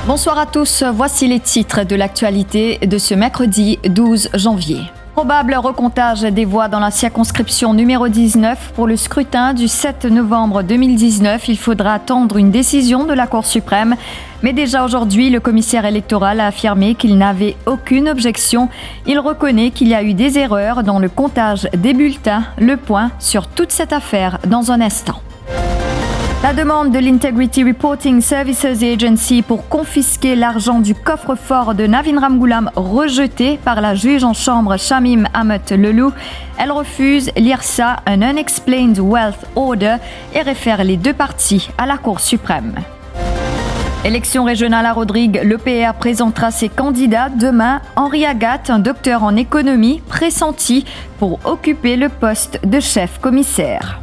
Bonsoir à tous, voici les titres de l'actualité de ce mercredi 12 janvier. Probable recomptage des voix dans la circonscription numéro 19 pour le scrutin du 7 novembre 2019. Il faudra attendre une décision de la Cour suprême. Mais déjà aujourd'hui, le commissaire électoral a affirmé qu'il n'avait aucune objection. Il reconnaît qu'il y a eu des erreurs dans le comptage des bulletins. Le point sur toute cette affaire dans un instant. La demande de l'Integrity Reporting Services Agency pour confisquer l'argent du coffre-fort de Navin Ramgoolam rejetée par la juge en chambre Shamim Ahmed Lelou. Elle refuse l'IRSA, un Unexplained Wealth Order, et réfère les deux parties à la Cour suprême. Élection régionale à Rodrigue, l'EPR présentera ses candidats demain. Henri Agathe, un docteur en économie, pressenti pour occuper le poste de chef commissaire.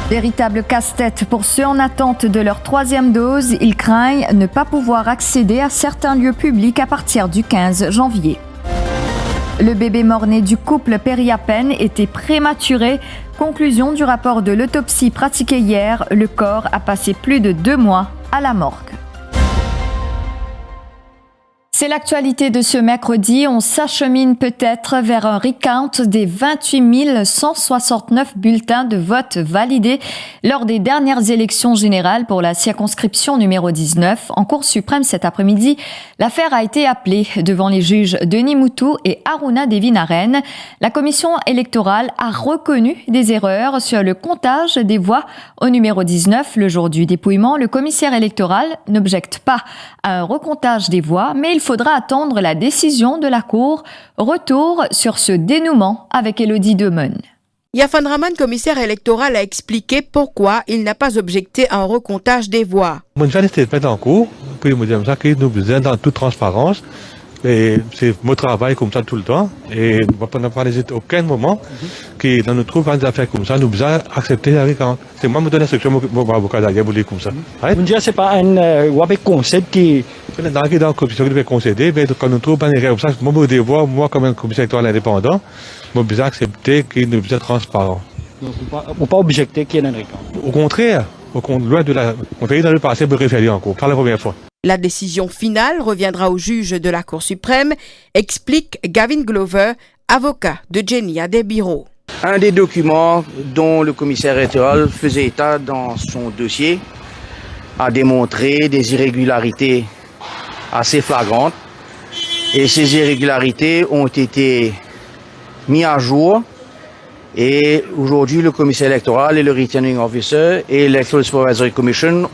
Véritable casse-tête pour ceux en attente de leur 3e dose. Ils craignent ne pas pouvoir accéder à certains lieux publics à partir du 15 janvier. Le bébé mort-né du couple périt à peine était prématuré. Conclusion du rapport de l'autopsie pratiquée hier. Le corps a passé plus de 2 mois à la morgue. C'est l'actualité de ce mercredi. On s'achemine peut-être vers un recount des 28 169 bulletins de vote validés lors des dernières élections générales pour la circonscription numéro 19. En Cour suprême cet après-midi, l'affaire a été appelée devant les juges Denis Moutou et Aruna Devinaren. La commission électorale a reconnu des erreurs sur le comptage des voix au numéro 19. Le jour du dépouillement, le commissaire électoral n'objecte pas à un recomptage des voix, mais il faudra attendre la décision de la Cour. Retour sur ce dénouement avec Élodie Demeun. Yafan Rahman, commissaire électoral, a expliqué pourquoi il n'a pas objecté à un recomptage des voix. Mon journaliste est en cours, puis il me dit ça que nous besoin dans toute transparence. Et c'est mon travail comme ça tout le temps. Et on n'a pas hésité aucun moment que dans notre trouve des affaires comme ça, nous besoin accepter la récompense. C'est moi qui me donne l'instruction, mon avocat d'ailleurs, vous dire comme ça. Vous dites que ce n'est pas un concept qui... Dans la commission qui devait concéder, mais quand nous trouvons une erreur comme ça, moi, je devoir, moi, comme un commissaire électoral indépendant, je besoin accepter que nous besoin transparent. Donc, on ne peut pas objecter qu'il y ait une récompense. Au contraire, loin de la... On a dans le passé, pour référer encore, pas la première fois. La décision finale reviendra au juge de la Cour suprême, explique Gavin Glover, avocat de Jenny Adebiro. Un des documents dont le commissaire électoral faisait état dans son dossier a démontré des irrégularités assez flagrantes. Et ces irrégularités ont été mises à jour. Et aujourd'hui, le commissaire électoral et le returning officer et l'Electoral Supervisory Commission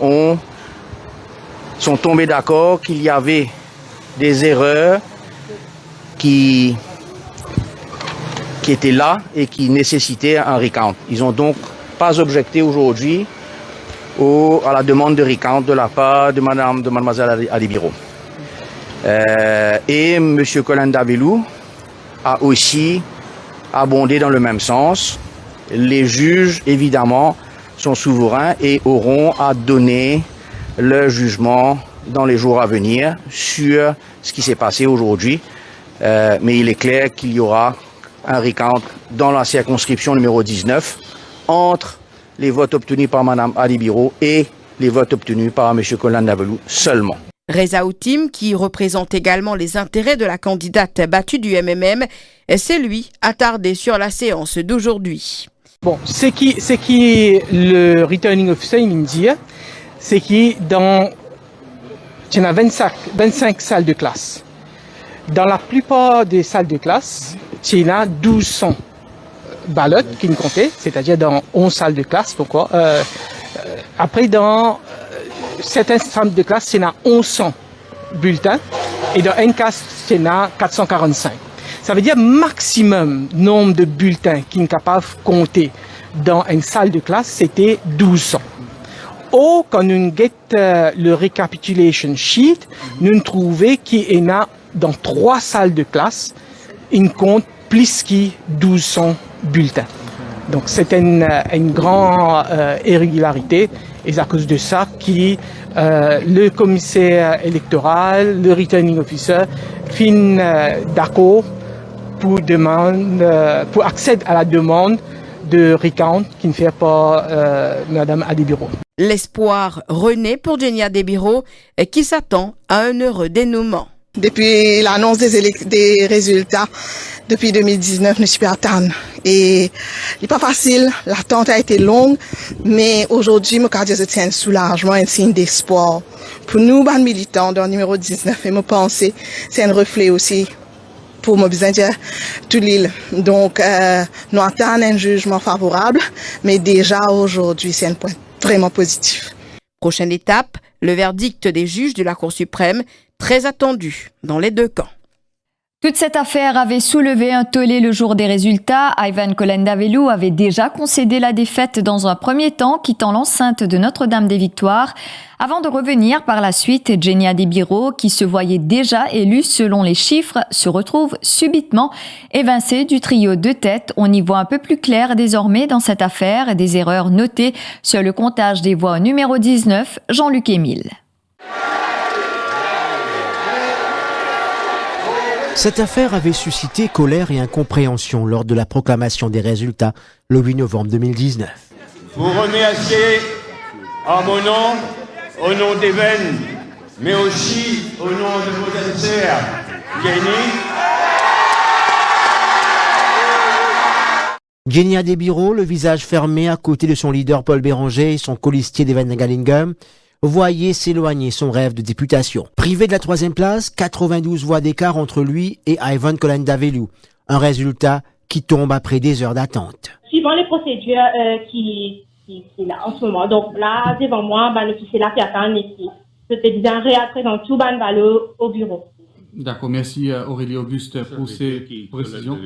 sont tombés d'accord qu'il y avait des erreurs qui étaient là et qui nécessitaient un recount. Ils n'ont donc pas objecté aujourd'hui à la demande de recount de la part de mademoiselle Adebiro. Et M. Colin Davelou a aussi abondé dans le même sens. Les juges, évidemment, sont souverains et auront à donner le jugement dans les jours à venir sur ce qui s'est passé aujourd'hui. Mais il est clair qu'il y aura un recount dans la circonscription numéro 19 entre les votes obtenus par Mme Adebiro et les votes obtenus par M. Colin Davelou seulement. Reza Outim, qui représente également les intérêts de la candidate battue du MMM, c'est lui attardé sur la séance d'aujourd'hui. Bon, ce qui le returning officer me dit, c'est qu'il y a 25 salles de classe. Dans la plupart des salles de classe, il y a 1200 ballots qui me comptaient, c'est-à-dire dans 11 salles de classe. Pourquoi après, dans certaines salles de classe, il y a 1100 bulletins et dans une classe, il y a 445. Ça veut dire maximum nombre de bulletins qui sont capables de compter dans une salle de classe, c'était 1200. Ou quand nous avons le recapitulation sheet, nous trouvons qu'il y en a dans 3 salles de classe, il compte plus que 1200 bulletins. Donc c'est une grande irrégularité et c'est à cause de ça que le commissaire électoral, le returning officer, fin d'accord pour accéder à la demande de recount qui ne fait pas Mme Adebiro. L'espoir renaît pour Genia Debiro qui s'attend à un heureux dénouement. Depuis l'annonce des résultats, depuis 2019, je ne suis pas attendre. Et il n'est pas facile, l'attente a été longue, mais aujourd'hui, je crois que c'est un soulagement, un signe d'espoir. Pour nous, les militants dans le numéro 19, et je pense que c'est un reflet aussi pour mon besoin de toute l'île. Donc, nous attendons un jugement favorable, mais déjà aujourd'hui, c'est un point vraiment positif. Prochaine étape, le verdict des juges de la Cour suprême, très attendu dans les deux camps. Toute cette affaire avait soulevé un tollé le jour des résultats. Ivan Colendavelou avait déjà concédé la défaite dans un premier temps, quittant l'enceinte de Notre-Dame des Victoires, avant de revenir par la suite. Genia Debiro, qui se voyait déjà élue selon les chiffres, se retrouve subitement évincée du trio de tête. On y voit un peu plus clair désormais dans cette affaire, des erreurs notées sur le comptage des voix au numéro 19, Jean-Luc Émile. Cette affaire avait suscité colère et incompréhension lors de la proclamation des résultats le 8 novembre 2019. Vous remerciez en mon nom, au nom d'Even, mais aussi au nom de vos sœurs, Genia Debiro, le visage fermé à côté de son leader Paul Béranger et son colistier Devin Gallingham, voyait s'éloigner son rêve de députation. Privé de la 3e place, 92 voix d'écart entre lui et Ivan Colendavelou. Un résultat qui tombe après des heures d'attente. Suivant les procédures qui là en ce moment, donc là devant moi, c'est là qui attend ici. Je te disais un présent tout au bureau. D'accord, merci Aurélie Auguste pour ces précisions.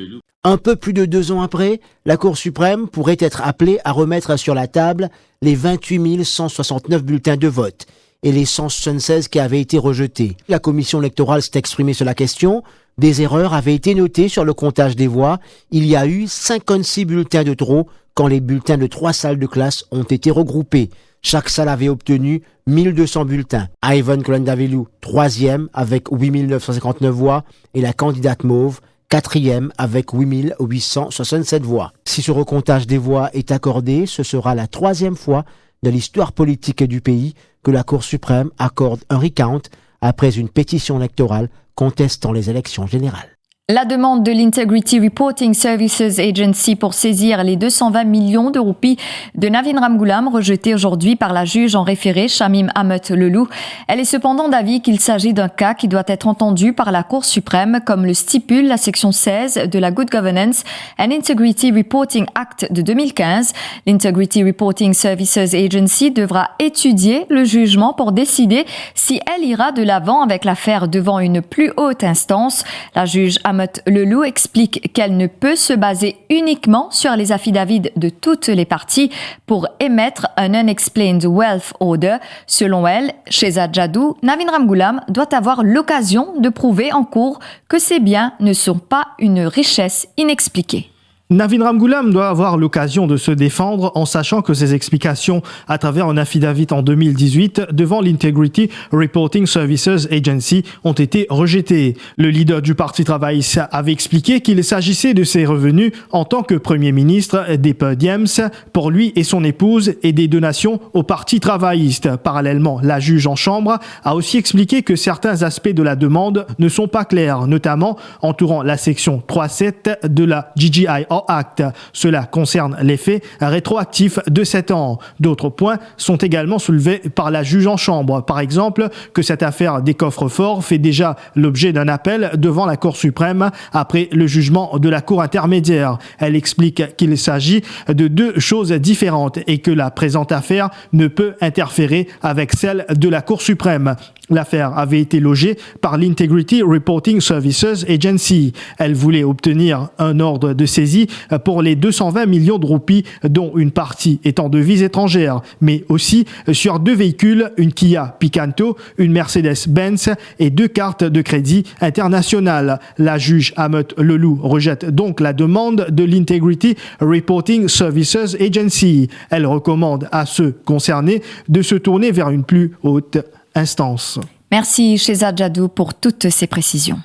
Un peu plus de 2 ans après, la Cour suprême pourrait être appelée à remettre sur la table les 28 169 bulletins de vote et les 176 qui avaient été rejetés. La commission électorale s'est exprimée sur la question. Des erreurs avaient été notées sur le comptage des voix. Il y a eu 56 bulletins de trop quand les bulletins de 3 salles de classe ont été regroupés. Chaque salle avait obtenu 1200 bulletins. Ivan Colendavelou, 3e avec 8959 voix et la candidate mauve, 4e avec 8867 voix. Si ce recomptage des voix est accordé, ce sera la 3e fois de l'histoire politique du pays que la Cour suprême accorde un recount après une pétition électorale contestant les élections générales. La demande de l'Integrity Reporting Services Agency pour saisir les 220 millions de roupies de Navin Ramgoolam, rejetée aujourd'hui par la juge en référé Shamim Ahmed Lelou. Elle est cependant d'avis qu'il s'agit d'un cas qui doit être entendu par la Cour suprême, comme le stipule la section 16 de la Good Governance and Integrity Reporting Act de 2015. L'Integrity Reporting Services Agency devra étudier le jugement pour décider si elle ira de l'avant avec l'affaire devant une plus haute instance. La juge Ahmed Lelou explique qu'elle ne peut se baser uniquement sur les affidavits de toutes les parties pour émettre un Unexplained Wealth Order. Selon elle, Shehzad Jadoo, Navin Ramgoolam doit avoir l'occasion de prouver en cours que ces biens ne sont pas une richesse inexpliquée. Navin Ramgoolam doit avoir l'occasion de se défendre en sachant que ses explications à travers un affidavit en 2018 devant l'Integrity Reporting Services Agency ont été rejetées. Le leader du Parti travailliste avait expliqué qu'il s'agissait de ses revenus en tant que Premier ministre des per diems pour lui et son épouse et des donations au Parti travailliste. Parallèlement, la juge en chambre a aussi expliqué que certains aspects de la demande ne sont pas clairs, notamment entourant la section 3.7 de la GGIR Act. Cela concerne l'effet rétroactif de 7 ans. D'autres points sont également soulevés par la juge en chambre. Par exemple, que cette affaire des coffres-forts fait déjà l'objet d'un appel devant la Cour suprême après le jugement de la Cour intermédiaire. Elle explique qu'il s'agit de 2 choses différentes et que la présente affaire ne peut interférer avec celle de la Cour suprême. L'affaire avait été logée par l'Integrity Reporting Services Agency. Elle voulait obtenir un ordre de saisie pour les 220 millions de roupies, dont une partie est en devise étrangère, mais aussi sur 2 véhicules, une Kia Picanto, une Mercedes-Benz et 2 cartes de crédit internationales. La juge Ahmed Lelou rejette donc la demande de l'Integrity Reporting Services Agency. Elle recommande à ceux concernés de se tourner vers une plus haute instance. Merci Shehzad Jadoo pour toutes ces précisions.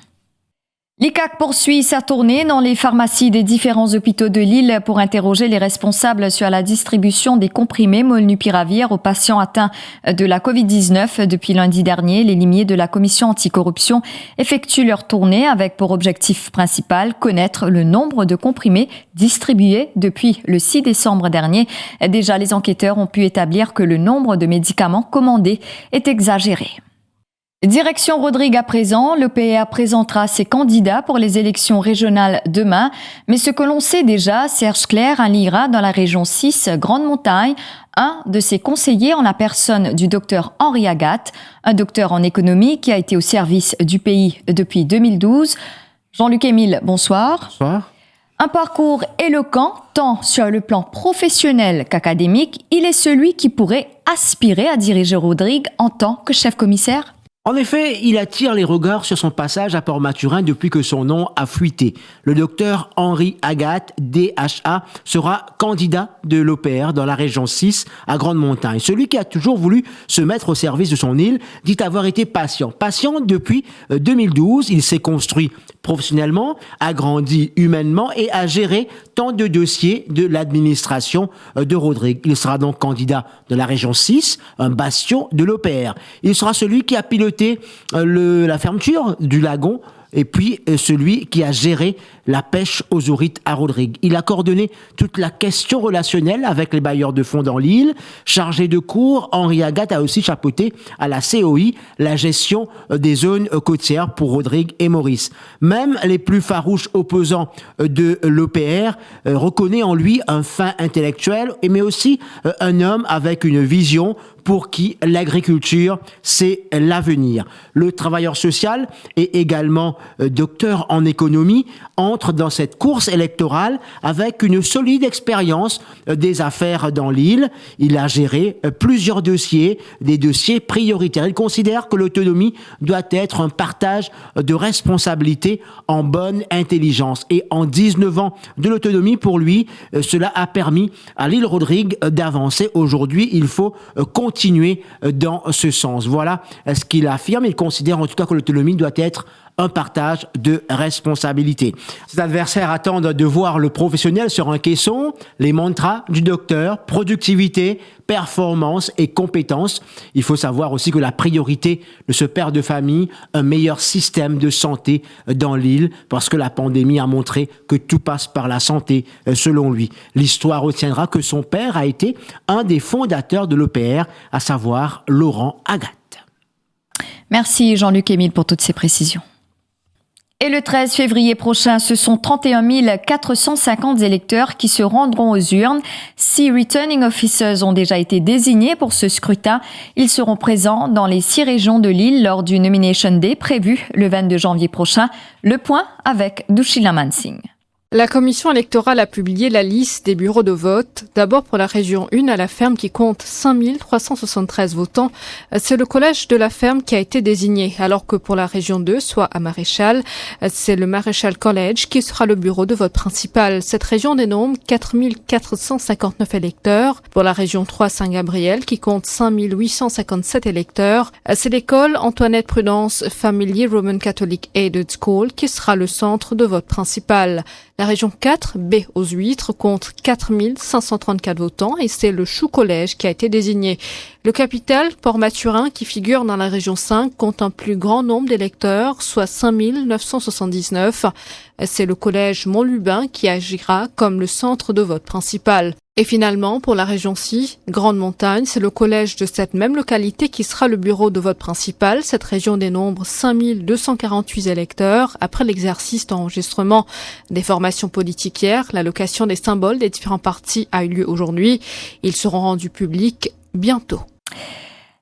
L'ICAC poursuit sa tournée dans les pharmacies des différents hôpitaux de l'île pour interroger les responsables sur la distribution des comprimés molnupiravir aux patients atteints de la Covid-19. Depuis lundi dernier, les limiers de la commission anticorruption effectuent leur tournée avec pour objectif principal connaître le nombre de comprimés distribués depuis le 6 décembre dernier. Déjà, les enquêteurs ont pu établir que le nombre de médicaments commandés est exagéré. Direction Rodrigue à présent, l'EPR présentera ses candidats pour les élections régionales demain. Mais ce que l'on sait déjà, Serge Clair alliera dans la région 6, Grande Montagne, un de ses conseillers en la personne du docteur Henri Agathe, un docteur en économie qui a été au service du pays depuis 2012. Jean-Luc Émile, bonsoir. Bonsoir. Un parcours éloquent, tant sur le plan professionnel qu'académique, il est celui qui pourrait aspirer à diriger Rodrigue en tant que chef commissaire. En effet, il attire les regards sur son passage à Port-Maturin depuis que son nom a fuité. Le docteur Henri Agathe, DHA, sera candidat de l'OPR dans la région 6 à Grande Montagne. Celui qui a toujours voulu se mettre au service de son île dit avoir été patient. Patient depuis 2012, il s'est construit professionnellement, a grandi humainement et a géré tant de dossiers de l'administration de Rodrigue. Il sera donc candidat de la région 6, un bastion de l'OPR. Il sera celui qui a piloté la fermeture du lagon et puis celui qui a géré la pêche aux ourites à Rodrigue. Il a coordonné toute la question relationnelle avec les bailleurs de fonds dans l'île. Chargé de cours, Henri Agathe a aussi chapeauté à la COI la gestion des zones côtières pour Rodrigue et Maurice. Même les plus farouches opposants de l'OPR reconnaissent en lui un fin intellectuel, mais aussi un homme avec une vision pour qui l'agriculture, c'est l'avenir. Le travailleur social et également docteur en économie entre dans cette course électorale avec une solide expérience des affaires dans l'île. Il a géré plusieurs dossiers, des dossiers prioritaires. Il considère que l'autonomie doit être un partage de responsabilités en bonne intelligence. Et en 19 ans de l'autonomie, pour lui, cela a permis à l'île Rodrigue d'avancer. Aujourd'hui, il faut continuer dans ce sens. Voilà ce qu'il affirme. Il considère en tout cas que l'autonomie doit être un partage de responsabilités. Ses adversaires attendent de voir le professionnel sur un caisson, les mantras du docteur, productivité, performance et compétence. Il faut savoir aussi que la priorité de ce père de famille, un meilleur système de santé dans l'île, parce que la pandémie a montré que tout passe par la santé, selon lui. L'histoire retiendra que son père a été un des fondateurs de l'OPR, à savoir Laurent Agathe. Merci Jean-Luc Émile pour toutes ces précisions. Et le 13 février prochain, ce sont 31 450 électeurs qui se rendront aux urnes. 6 returning officers ont déjà été désignés pour ce scrutin. Ils seront présents dans les 6 régions de l'île lors du Nomination Day prévu le 22 janvier prochain. Le point avec Dushila Mansingh. La commission électorale a publié la liste des bureaux de vote. D'abord pour la région 1 à la ferme qui compte 5 373 votants. C'est le collège de la ferme qui a été désigné. Alors que pour la région 2, soit à Maréchal, c'est le Maréchal College qui sera le bureau de vote principal. Cette région dénombre 4 459 électeurs. Pour la région 3, Saint-Gabriel qui compte 5 857 électeurs. C'est l'école Antoinette Prudence Family Roman Catholic Aided School qui sera le centre de vote principal. La région 4, B aux Huîtres, compte 4 534 votants et c'est le Chou Collège qui a été désigné. Le capital, Port-Maturin, qui figure dans la région 5, compte un plus grand nombre d'électeurs, soit 5 979. C'est le collège Montlubain qui agira comme le centre de vote principal. Et finalement, pour la région 6, Grande Montagne, c'est le collège de cette même localité qui sera le bureau de vote principal. Cette région dénombre 5 248 électeurs. Après l'exercice d'enregistrement des formations politiques hier, l'allocation des symboles des différents partis a eu lieu aujourd'hui. Ils seront rendus publics bientôt.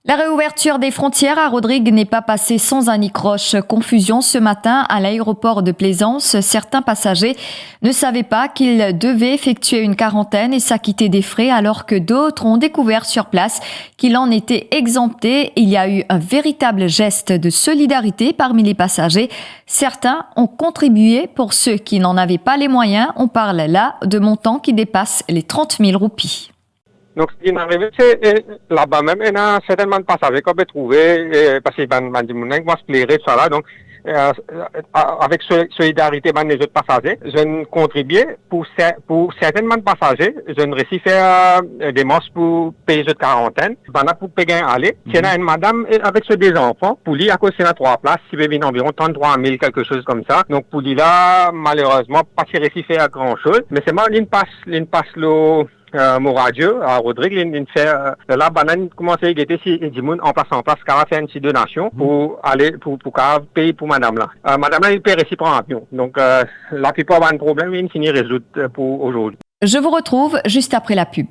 La réouverture des frontières à Rodrigue n'est pas passée sans anicroche. Confusion ce matin à l'aéroport de Plaisance. Certains passagers ne savaient pas qu'ils devaient effectuer une quarantaine et s'acquitter des frais alors que d'autres ont découvert sur place qu'il en était exempté. Il y a eu un véritable geste de solidarité parmi les passagers. Certains ont contribué pour ceux qui n'en avaient pas les moyens. On parle là de montants qui dépassent les 30 000 roupies. Donc, ce qui est arrivé, c'est là-bas même, il y a certainement de passagers qu'on peut trouver, parce qu'ils vont se plaire, tout ça là. Donc, avec solidarité les autres passagers, je ne contribuais pour certains passagers, je ne réussis faire des masses pour payer de quarantaine, pendant pour payer aller. C'est une madame avec ses deux enfants, pour lui, à cause c'est 3 places, qui veut venir environ 33 000, quelque chose comme ça. Donc pour lui là, malheureusement, pas si réussi faire grand chose, mais c'est moi, il passe le mon radio à Rodrigue, il fait la banane commencer à guetter si il dit en place car faire une petite donation pour aller pour payer pour madame là. Madame là il paie récit pour un avion. Donc la plupart a un problème, il finit résoudre pour aujourd'hui. Je vous retrouve juste après la pub.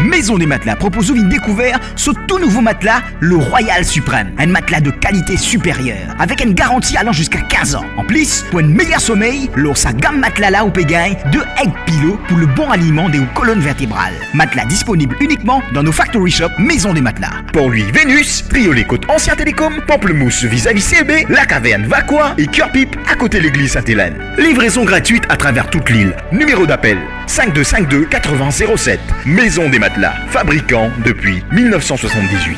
Maison des Matelas propose une découverte ce tout nouveau matelas, le Royal Suprême. Un matelas de qualité supérieure, avec une garantie allant jusqu'à 15 ans. En plus, pour un meilleur sommeil, l'or sa gamme matelas là au Pégain de egg pillow pour le bon aliment des colonnes vertébrales. Matelas disponible uniquement dans nos factory shops Maison des Matelas. Port-Louis Vénus, Triolet Côte Ancien Télécom, Pamplemousse vis-à-vis CB, La Caverne Vacqua et Cœur-Pipe à côté de l'église Sainte-Hélène. Livraison gratuite à travers toute l'île. Numéro d'appel 5252 80 07. Maison des Matelas, fabricant depuis 1978.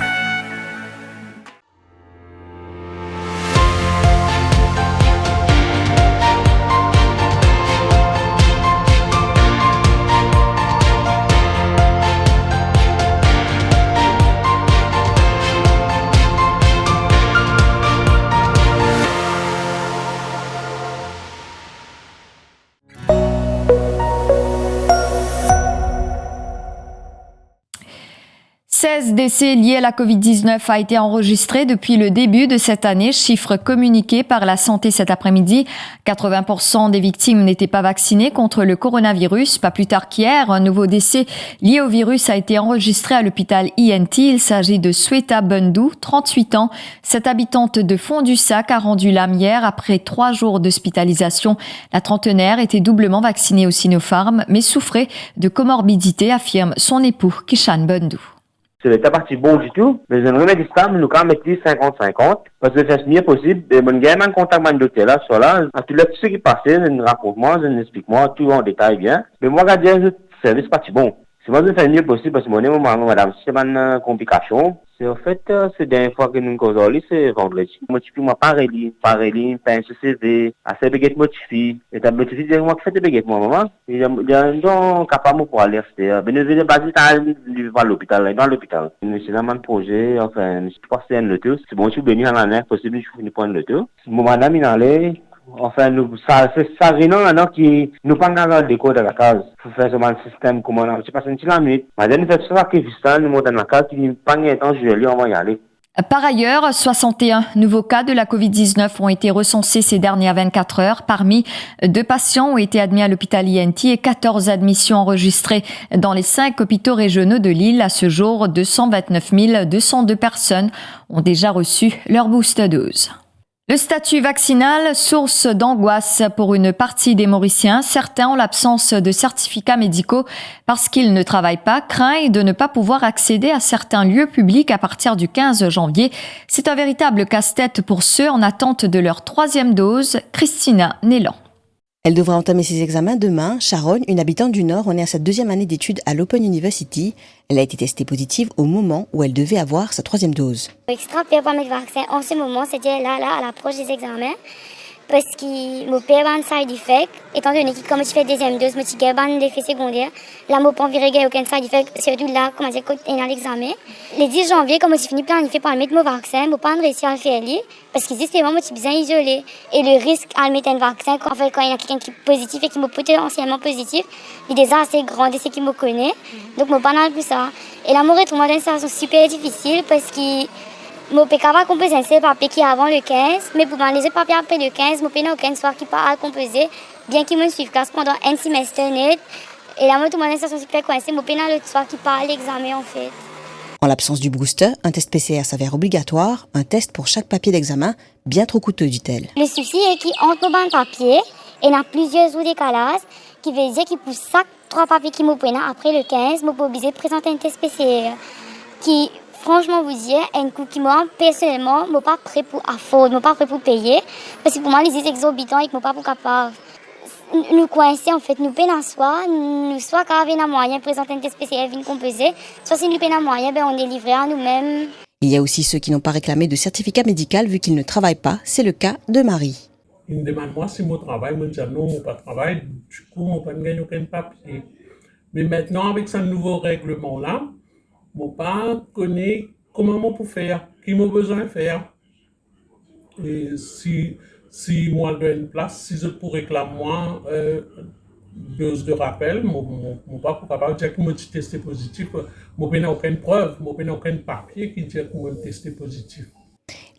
Décès liés à la Covid-19 a été enregistré depuis le début de cette année, chiffre communiqué par la santé cet après-midi. 80% des victimes n'étaient pas vaccinées contre le coronavirus. Pas plus tard qu'hier, un nouveau décès lié au virus a été enregistré à l'hôpital INT. Il s'agit de Sweta Bundou, 38 ans. Cette habitante de Fond-du-Sac a rendu l'âme hier après 3 jours d'hospitalisation. La trentenaire était doublement vaccinée au Sinopharm, mais souffrait de comorbidité, affirme son époux Kishan Bundou. Ce n'était pas si bon du tout, mais je ne remettais pas, mais nous quand même 50-50, parce que c'est le mieux possible, et mon gars, mon contact, mon docteur là, soit là, à tout ce qui passait, je raconte-moi, je explique-moi, tout en détail bien, mais moi, quand je dis, le service pas si bon. C'est moi, je fais le mieux possible, parce que mon nom, madame, c'est une complication. C'est en fait, c'est la dernière fois que nous causons, c'est vendredi. Moi, pareil, pain, CV, assez baguette motifi. Et t'as motifi, moi, qui fait des baguettes, moi, maman. Il y a un don capable pour aller rester. Ben, nous venons basé à l'hôpital, dans l'hôpital. C'est dans mon projet, enfin, je pense que c'est un loto. C'est bon, je suis venu à la mer, possible, je finis pour un loto. Mon madame, il allait. Enfin, ça réunion maintenant qui nous pas encore le déco de la case. Faut faire ce système comme on a. Je passe une petite minute. Madame fait ça qui est nous monte dans la case qui nous pas un temps je lui on va y aller. Par ailleurs, 61 nouveaux cas de la Covid-19 ont été recensés ces dernières 24 heures. Parmi 2 patients ont été admis à l'hôpital INT et 14 admissions enregistrées dans les 5 hôpitaux régionaux de l'île. À ce jour, 229 202 personnes ont déjà reçu leur booster dose. Le statut vaccinal, source d'angoisse pour une partie des Mauriciens. Certains, en l'absence de certificats médicaux parce qu'ils ne travaillent pas, craignent de ne pas pouvoir accéder à certains lieux publics à partir du 15 janvier. C'est un véritable casse-tête pour ceux en attente de leur 3e dose. Christina Nélan. Elle devra entamer ses examens demain. Sharon, une habitante du Nord, en est à sa 2e année d'études à l'Open University. Elle a été testée positive au moment où elle devait avoir sa 3e dose. Extra pire pour mettre le vaccin en ce moment, c'était là, à l'approche des examens. Parce que mon père a un side effect, étant donné que comme je fais 2e dose, je suis un effet secondaire. Là, je n'ai pas envie aucun side effect, surtout là, comment dire, quand il y a l'examen. Le 10 janvier, comme je fini de planifier pour mettre mon vaccin, je n'ai pas réussi à le faire, parce que justement, je suis bien isolée. Et le risque à mettre un vaccin, quand il y a quelqu'un qui est positif et qui est potentiellement positif, il est déjà assez grand de ce qui me connaît. Donc, je n'ai pas plus ça. Et là, je retrouve dans une situation super difficile parce que je ne peux pas composer un seul papier qui est avant le 15, mais pour les autres papiers après le 15, je n'ai aucun soir qui part à composer, bien qu'ils me suivent classe pendant un semestre net. Et là, je suis dans une situation super coincée, je n'ai pas l'autre soir qui part à l'examen en fait. En l'absence du booster, un test PCR s'avère obligatoire, un test pour chaque papier d'examen, bien trop coûteux, dit-elle. Le souci est qu'entre nos bancs de papier, il y a plusieurs jours de décalage, qui veut dire que pour chaque 3 papiers qui m'ont pris après le 15, je suis obligé de présenter un test PCR qui, franchement, vous dire, un coup qui moi, personnellement, je ne suis pas prêt pour afforder, je ne suis pas prêt pour payer, parce que pour moi, les exorbitants et que je ne suis pas capable. Nous coincer, en fait, nous payons soit quand on a moyen de présenter un test PCR, une composée, soit si nous payons moyen, ben, on est livré à nous-mêmes. Il y a aussi ceux qui n'ont pas réclamé de certificat médical vu qu'ils ne travaillent pas. C'est le cas de Marie. Il me demande moi si je travaille, je dis non, je ne pas travailler, du coup, je ne gagne aucun papier. Mais maintenant, avec ce nouveau règlement-là, je ne connais pas comment je peux faire, qui j'ai besoin de faire. Et si moi je une place, si je pourrais réclamer moi dose de rappel, je ne pas capable de dire que je suis testé positif. Je n'ai aucune preuve, je n'ai aucun papier qui dit que je suis testé positif.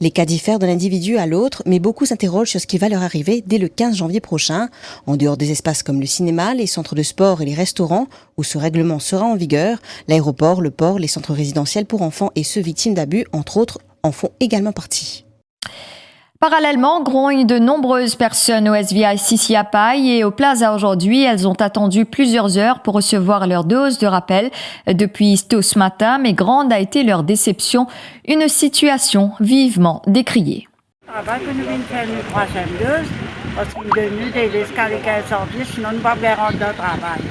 Les cas diffèrent d'un individu à l'autre, mais beaucoup s'interrogent sur ce qui va leur arriver dès le 15 janvier prochain. En dehors des espaces comme le cinéma, les centres de sport et les restaurants, où ce règlement sera en vigueur, l'aéroport, le port, les centres résidentiels pour enfants et ceux victimes d'abus, entre autres, en font également partie. Parallèlement, grognent de nombreuses personnes au SVI Sissi à Paille et au Plaza aujourd'hui. Elles ont attendu plusieurs heures pour recevoir leur dose de rappel. Depuis tôt ce matin, mais grande a été leur déception. Une situation vivement décriée. Avant que nous venions faire une troisième dose, parce qu'ils nous donnent des jusqu'à les 15 janvier, sinon nous ne pouvons pas rentrer au travail.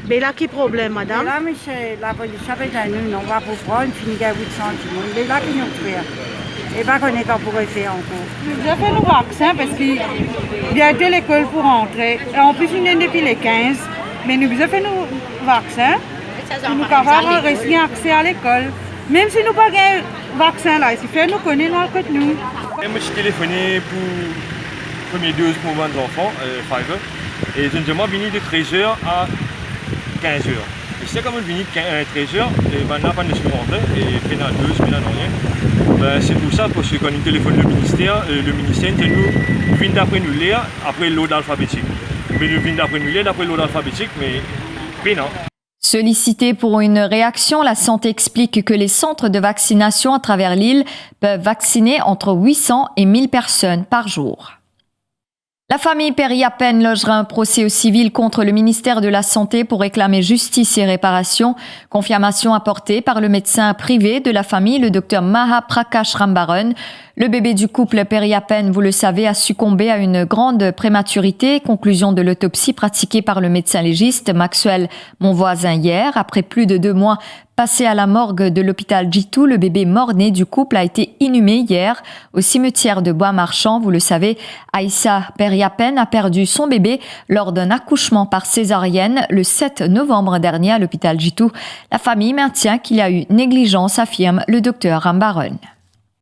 Mais là, quel problème, madame? Mais là, monsieur, la police avait dit nous, on va vous prendre, finir à 800 centimes. Mais là, qu'ils nous fait. Et pas qu'on est pas pour faire encore. Nous avons fait le vaccin parce qu'il y a de l'école pour rentrer. Et en plus, il est depuis les 15. Mais nous avons fait le vaccin. Nous avons réussi accès à l'école. Même si nous n'avons pas de vaccin là, il fait nous connaître dans le côté nous. Moi, j'ai téléphoné pour la première dose pour mes enfants, Pfizer. Et je me suis venu de 13h à 15h. Et c'est comme je venu de 13h, et maintenant, pas de rentrée, et puis dans 2, puis dans rien. Ben, c'est pour ça, parce que quand nous téléphone le ministère nous vient d'après nous lire après l'ordre alphabétique. Mais nous vient d'après nous lire d'après l'ordre alphabétique, mais non. Sollicité pour une réaction, la santé explique que les centres de vaccination à travers l'île peuvent vacciner entre 800 et 1000 personnes par jour. La famille Perry-Appen logera un procès au civil contre le ministère de la Santé pour réclamer justice et réparation. Confirmation apportée par le médecin privé de la famille, le Dr Maha Prakash Rambaran. Le bébé du couple Perry-Appen, vous le savez, a succombé à une grande prématurité. Conclusion de l'autopsie pratiquée par le médecin légiste Maxwell Monvoisin hier. Après plus de 2 mois passés à la morgue de l'hôpital Jitu, le bébé mort-né du couple a été inhumé hier au cimetière de Bois-Marchand. Vous le savez, Aïssa Perry-Appen a perdu son bébé lors d'un accouchement par césarienne le 7 novembre dernier à l'hôpital Jitu. La famille maintient qu'il y a eu négligence, affirme le docteur Rambaran.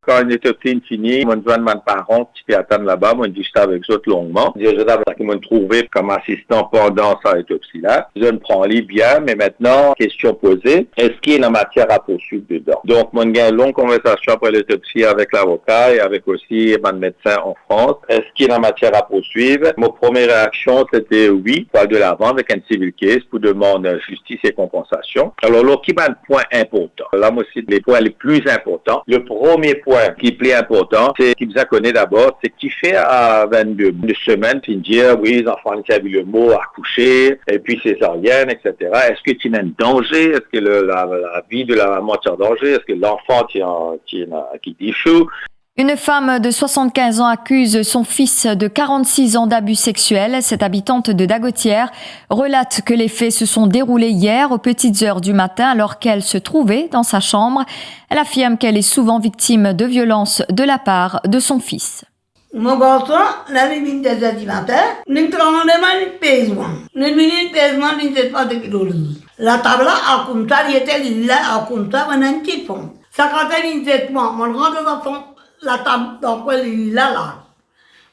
Quand l'autopsie est finie, je demande à mes parents qui attendent là-bas, je discute avec eux longuement. Je m'ont trouvé comme assistant pendant cette autopsie-là. Je me prends les bien, mais maintenant, question posée, est-ce qu'il y a une matière à poursuivre dedans? Donc, j'ai eu une longue conversation après l'autopsie avec l'avocat et avec aussi mon médecin en France. Est-ce qu'il y a une matière à poursuivre? Ma première réaction, c'était oui, pas de l'avant avec un civil case pour demander justice et compensation. Alors, là, qui est un point important? Là, moi aussi, les points les plus importants. Le premier point qui est plus important, c'est qui vous a connu d'abord, c'est qui fait à 22 semaines, puis dire, oui, les enfants, ils avaient le mot accoucher, et puis césarienne, etc. Est-ce que tu as un danger? Est-ce que la vie de la maman est en danger? Est-ce que l'enfant qui échoue? Une femme de 75 ans accuse son fils de 46 ans d'abus sexuels. Cette habitante de Dagotière relate que les faits se sont déroulés hier aux petites heures du matin alors qu'elle se trouvait dans sa chambre. Elle affirme qu'elle est souvent victime de violences de la part de son fils. Mon garçon, la vie des animateurs, nous travaillons de paiement. Nous venons de paiement, nous ne sommes pas de kilos. La table a comme ça, il était là, a comme ça, on a un petit fond. Ça quand elle dit moi, mon grand enfant, la table dans quoi il est là.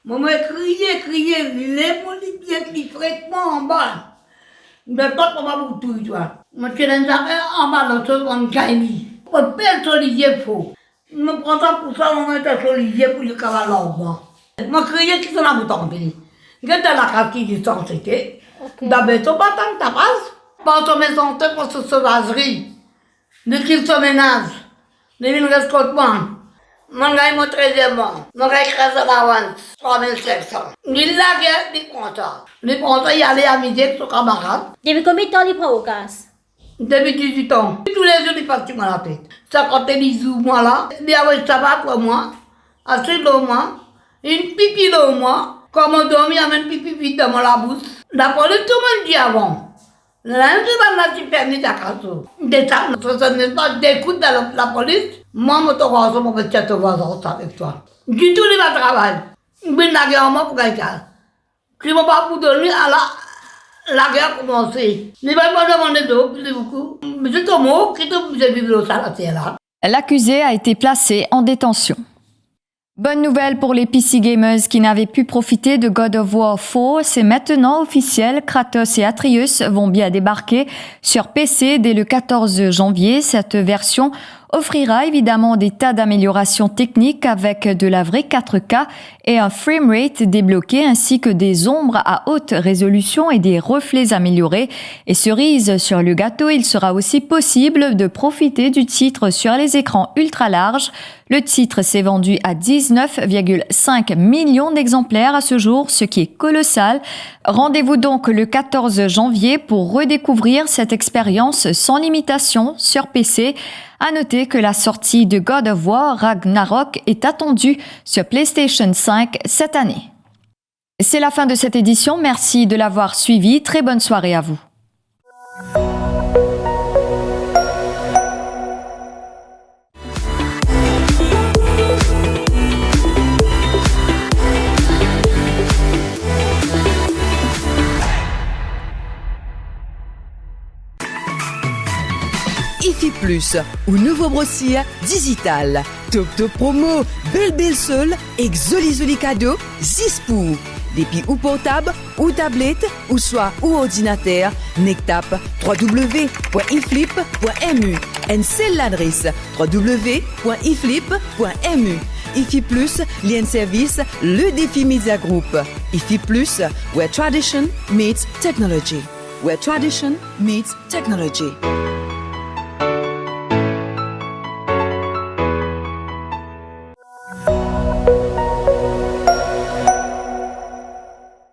Moi, je crié, il est mon lit qui fraîchement en bas. Je ne sais pas comment vous tout, toi. Moi, je suis en bas dans ce qu'on gagne. Mon père, solidier faux. Je me prends ça pour ça, on est à solidier pour le cavalier là-bas. Moi, je crié qui sont là, vous tombez. Je suis dans la cave qui dit sans c'était. D'abord, tu pas tant que ta passe. Pas ton maison, pour ce sauvagerie. De qu'il se ménage. De qu'il reste contre moi. Mon gars, mon 13e mois. Mon gars, il crée l'avance. 3500. Il l'a guerre, il prend ça. Il prend ça, il allait à midi avec son camarade. Depuis combien de temps il prend au casse? Depuis 18 ans. Tous les jours, il passe sur la tête. Ça, quand il dit, moi là, il a ça va pour moi. Assez de moi. Une pipi de moi. Comme on dormit, il y a même pipi dans la bouche. La police, tout le monde dit avant. La même chose, tu permis de des temps, ce n'est pas d'écoute de la police. Moi, je te vois, je te vois avec toi. Du tout, il va travailler. Je vais la guerre pour quelqu'un. Tu ne vas pas pour dormir à la guerre commencer. Il va pas demander d'eau, plus beaucoup. Mais c'est un mot qui te vivre ça là. L'accusé a été placé en détention. Bonne nouvelle pour les PC gamers qui n'avaient pu profiter de God of War 4, c'est maintenant officiel, Kratos et Atreus vont bien débarquer sur PC dès le 14 janvier. Cette version offrira évidemment des tas d'améliorations techniques avec de la vraie 4K et un framerate débloqué ainsi que des ombres à haute résolution et des reflets améliorés. Et cerise sur le gâteau, il sera aussi possible de profiter du titre sur les écrans ultra larges. Le titre s'est vendu à 19,5 millions d'exemplaires à ce jour, ce qui est colossal. Rendez-vous donc le 14 janvier pour redécouvrir cette expérience sans limitation sur PC. À noter que la sortie de God of War Ragnarok est attendue sur PlayStation 5 cette année. C'est la fin de cette édition. Merci de l'avoir suivi. Très bonne soirée à vous. IFI Plus, ou nouveau brossier digital. Top promo, belle seul, exoli cadeau, 6 pour. Depuis ou portable, ou tablette, ou soit ou ordinateur, nectap www.iflip.mu. Et c'est l'adresse www.iflip.mu. IFI Plus, lien service, le défi Media Group. IFI Plus, where tradition meets technology. Where tradition meets technology.